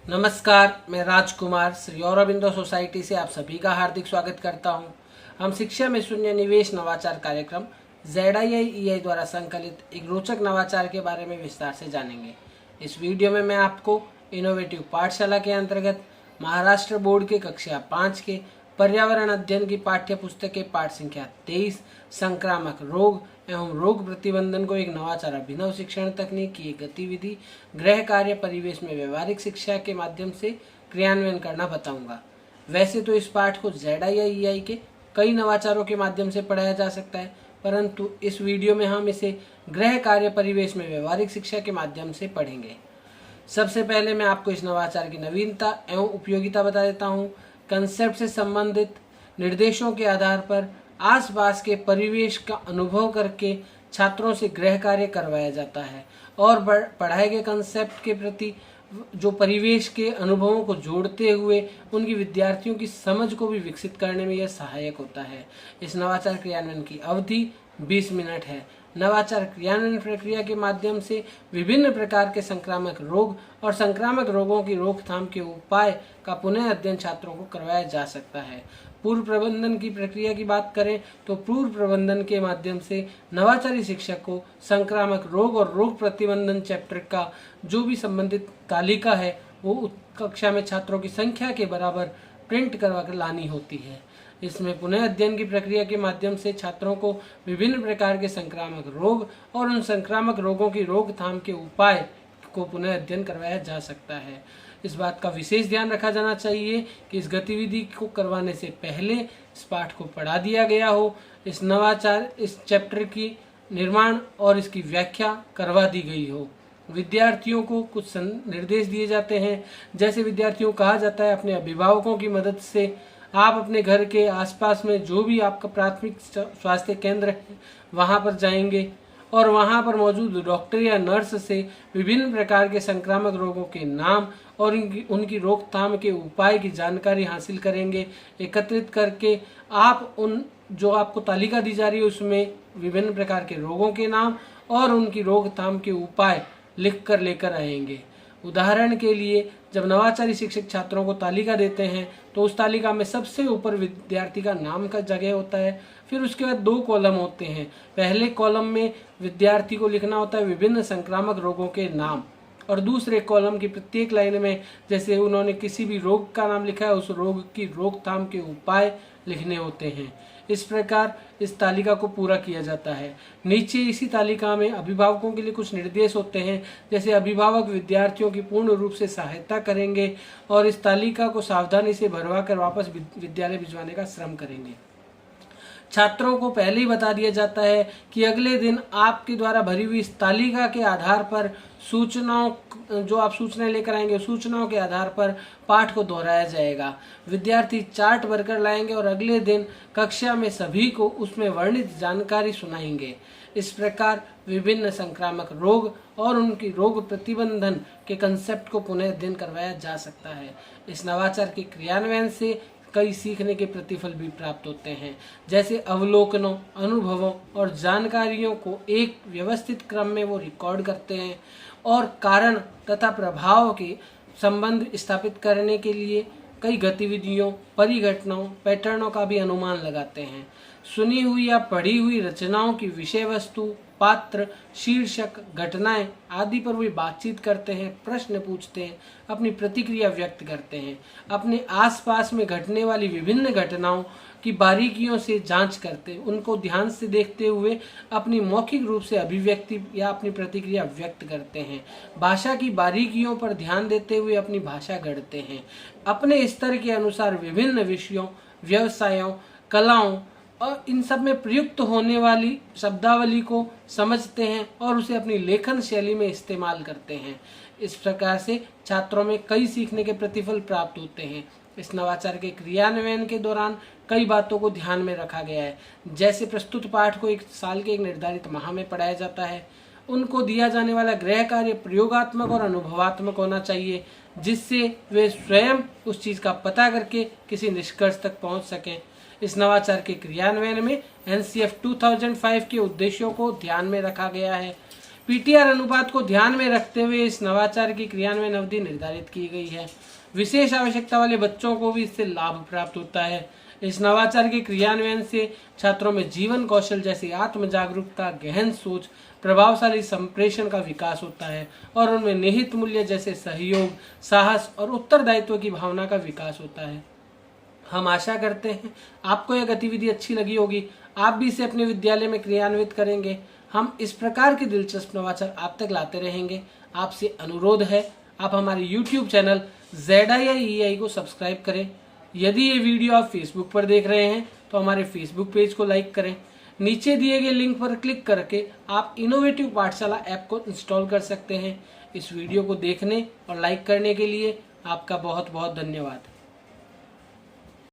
नमस्कार, मैं राजकुमार श्री औरबिंदो सोसाइटी से आप सभी का हार्दिक स्वागत करता हूं। हम शिक्षा में शून्य निवेश नवाचार कार्यक्रम ZIIEI द्वारा संकलित एक रोचक नवाचार के बारे में विस्तार से जानेंगे। इस वीडियो में मैं आपको इनोवेटिव पाठशाला के अंतर्गत महाराष्ट्र बोर्ड के कक्षा 5 के पर्यावरण अध्ययन की पाठ्य पुस्तक के पाठ संख्या 23 संक्रामक रोग एवं रोग प्रतिबंधन को एक नवाचार अभिनव शिक्षण तकनीक की एक गतिविधि गृह कार्य परिवेश में व्यवहारिक शिक्षा के माध्यम से क्रियान्वयन करना बताऊंगा। वैसे तो इस पाठ को ZIIEI के कई नवाचारों के माध्यम से पढ़ाया जा सकता है, परंतु इस वीडियो में हम इसे गृह कार्य परिवेश में व्यवहारिक शिक्षा के माध्यम से पढ़ेंगे। सबसे पहले मैं आपको इस नवाचार की नवीनता एवं उपयोगिता बता देता हूँ। कंसेप्ट से संबंधित निर्देशों के आधार पर आसपास के परिवेश का अनुभव करके छात्रों से गृह कार्य करवाया जाता है और पढ़ाए गए कंसेप्ट के प्रति जो परिवेश के अनुभवों को जोड़ते हुए उनकी विद्यार्थियों की समझ को भी विकसित करने में यह सहायक होता है। इस नवाचार क्रियान्वयन की अवधि 20 मिनट है। नवाचार क्रियान्वयन प्रक्रिया के माध्यम से विभिन्न प्रकार के संक्रामक रोग और संक्रामक रोगों की रोकथाम के उपाय का पुनः अध्ययन छात्रों को करवाया जा सकता है। पूर्व प्रबंधन की प्रक्रिया की बात करें तो पूर्व प्रबंधन के माध्यम से नवाचारी शिक्षक को संक्रामक रोग और रोग प्रतिबंधन चैप्टर का जो भी संबंधित तालिका है वो कक्षा में छात्रों की संख्या के बराबर प्रिंट करवा कर लानी होती है। इसमें पुनः अध्ययन की प्रक्रिया के माध्यम से छात्रों को विभिन्न प्रकार के संक्रामक रोग और उन संक्रामक रोगों की रोकथाम के उपाय को पुनः अध्ययन करवाया जा सकता है। इस बात का विशेष ध्यान रखा जाना चाहिए कि इस गतिविधि को करवाने से पहले इस पाठ को पढ़ा दिया गया हो, इस नवाचार इस चैप्टर की निर्माण और इसकी व्याख्या करवा दी गई हो। विद्यार्थियों को कुछ निर्देश दिए जाते हैं, जैसे विद्यार्थियों को कहा जाता है अपने अभिभावकों की मदद से आप अपने घर के आसपास में जो भी आपका प्राथमिक स्वास्थ्य केंद्र है वहाँ पर जाएंगे और वहाँ पर मौजूद डॉक्टर या नर्स से विभिन्न प्रकार के संक्रामक रोगों के नाम और उनकी रोकथाम के उपाय की जानकारी हासिल करेंगे। एकत्रित करके आप उन जो आपको तालिका दी जा रही है उसमें विभिन्न प्रकार के रोगों के नाम और उनकी रोकथाम के उपाय लिख कर लेकर आएंगे। उदाहरण के लिए जब नवाचारी शिक्षक छात्रों को तालिका देते हैं तो उस तालिका में सबसे ऊपर विद्यार्थी का नाम का जगह होता है। फिर उसके बाद 2 कॉलम होते हैं। पहले कॉलम में विद्यार्थी को लिखना होता है विभिन्न संक्रामक रोगों के नाम और दूसरे कॉलम की प्रत्येक लाइन में जैसे उन्होंने किसी भी रोग का नाम लिखा है उस रोग की रोकथाम के उपाय लिखने होते हैं। इस प्रकार इस तालिका को पूरा किया जाता है। नीचे इसी तालिका में अभिभावकों के लिए कुछ निर्देश होते हैं, जैसे अभिभावक विद्यार्थियों की पूर्ण रूप से सहायता करेंगे और इस तालिका को सावधानी से भरवा कर वापस विद्यालय भिजवाने का श्रम करेंगे। छात्रों को पहले ही बता दिया जाता है कि अगले दिन आपके द्वारा भरी हुई इस तालिका के आधार पर सूचनाओं जो आप सूचनाएं लेकर आएंगे सूचनाओं के आधार पर पाठ को दोहराया जाएगा। विद्यार्थी चार्ट भरकर लाएंगे और अगले दिन कक्षा में सभी को उसमें वर्णित जानकारी सुनाएंगे। इस प्रकार विभिन्न संक्रामक रोग और उनकी रोग प्रतिबंधन के कंसेप्ट को पुनः अध्ययन करवाया जा सकता है। इस नवाचार के क्रियान्वयन से कई सीखने के प्रतिफल भी प्राप्त होते हैं, जैसे अवलोकनों, अनुभवों और जानकारियों को एक व्यवस्थित क्रम में वो रिकॉर्ड करते हैं और कारण तथा प्रभाव के संबंध स्थापित करने के लिए कई गतिविधियों, परिघटनाओं, पैटर्नों का भी अनुमान लगाते हैं। सुनी हुई या पढ़ी हुई रचनाओं की विषय वस्तु, पात्र, शीर्षक, घटनाएं आदि पर वे बातचीत करते हैं, प्रश्न पूछते हैं, अपनी प्रतिक्रिया व्यक्त करते हैं, अपने आसपास में घटने वाली विभिन्न घटनाओं की बारीकियों से जांच करते हैं, उनको ध्यान से देखते हुए अपनी मौखिक रूप से अभिव्यक्ति या अपनी प्रतिक्रिया व्यक्त करते हैं, भाषा की बारीकियों पर ध्यान देते हुए अपनी भाषा गढ़ते हैं, अपने स्तर के अनुसार विभिन्न विषयों, व्यवसायों, कलाओं और इन सब में प्रयुक्त होने वाली शब्दावली को समझते हैं और उसे अपनी लेखन शैली में इस्तेमाल करते हैं। इस प्रकार से छात्रों में कई सीखने के प्रतिफल प्राप्त होते हैं। इस नवाचार के क्रियान्वयन के दौरान कई बातों को ध्यान में रखा गया है, जैसे प्रस्तुत पाठ को 1 साल के एक निर्धारित माह में पढ़ाया जाता है। उनको दिया जाने वाला गृह कार्य प्रयोगात्मक और अनुभवात्मक होना चाहिए, जिससे वे स्वयं उस चीज़ का पता करके किसी निष्कर्ष तक पहुंच सकें। इस नवाचार के क्रियान्वयन में NCF 2005 के उद्देश्यों को ध्यान में रखा गया है। पीटीआर अनुपात को ध्यान में रखते हुए इस नवाचार की क्रियान्वयन अवधि निर्धारित की गई है। विशेष आवश्यकता वाले बच्चों को भी इससे लाभ प्राप्त होता है। इस नवाचार के क्रियान्वयन से छात्रों में जीवन कौशल जैसे आत्म जागरूकता, गहन सोच, प्रभावशाली संप्रेषण का विकास होता है और उनमें निहित मूल्य जैसे सहयोग, साहस और उत्तरदायित्व की भावना का विकास होता है। हम आशा करते हैं आपको यह गतिविधि अच्छी लगी होगी। आप भी इसे अपने विद्यालय में क्रियान्वित करेंगे। हम इस प्रकार के दिलचस्प नवाचार आप तक लाते रहेंगे। आपसे अनुरोध है, आप हमारे YouTube चैनल ZIIEI को सब्सक्राइब करें। यदि ये वीडियो आप फेसबुक पर देख रहे हैं तो हमारे फेसबुक पेज को लाइक करें। नीचे दिए गए लिंक पर क्लिक करके आप इनोवेटिव पाठशाला ऐप को इंस्टॉल कर सकते हैं। इस वीडियो को देखने और लाइक करने के लिए आपका बहुत बहुत धन्यवाद।